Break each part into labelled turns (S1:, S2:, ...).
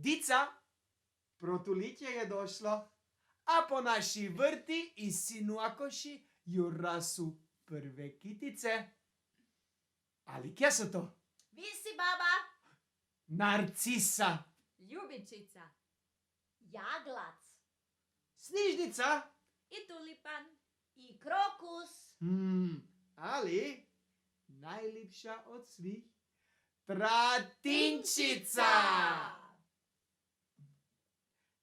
S1: Dica, protuliće je došlo, a po naši vrti i sinuakoši ju rasu prve kitice. Ali kje su to?
S2: Visi, baba.
S1: Narcisa,
S2: Ljubičica. Jaglac.
S1: snižnica,
S2: I tulipan. I krokus.
S1: ali najljepša od svih, tratinčica.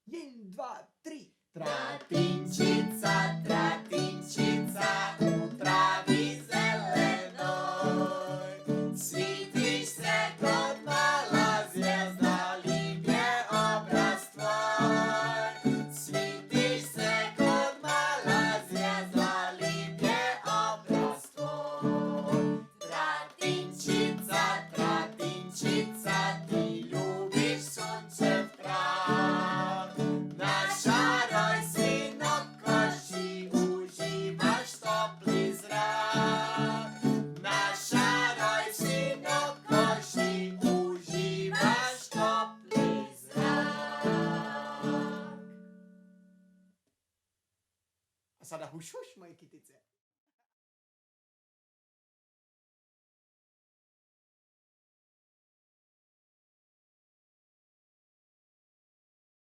S1: 1, 2, 3.
S2: Tratinčica, tratinčica, u travi zelenoj. Svitiš se kod mala zvijezda, lijep je obraz tvoj. Svitiš se kod mala zvijezda, lijep je obraz tvoj. Tratinčica, tratinčica, ti ljubiš sunčev prah. Naša roj si na koši, uživaš topli zrak. Naša roj si na koši, uživaš topli zrak.
S1: A sada huš, huš, moje kitice.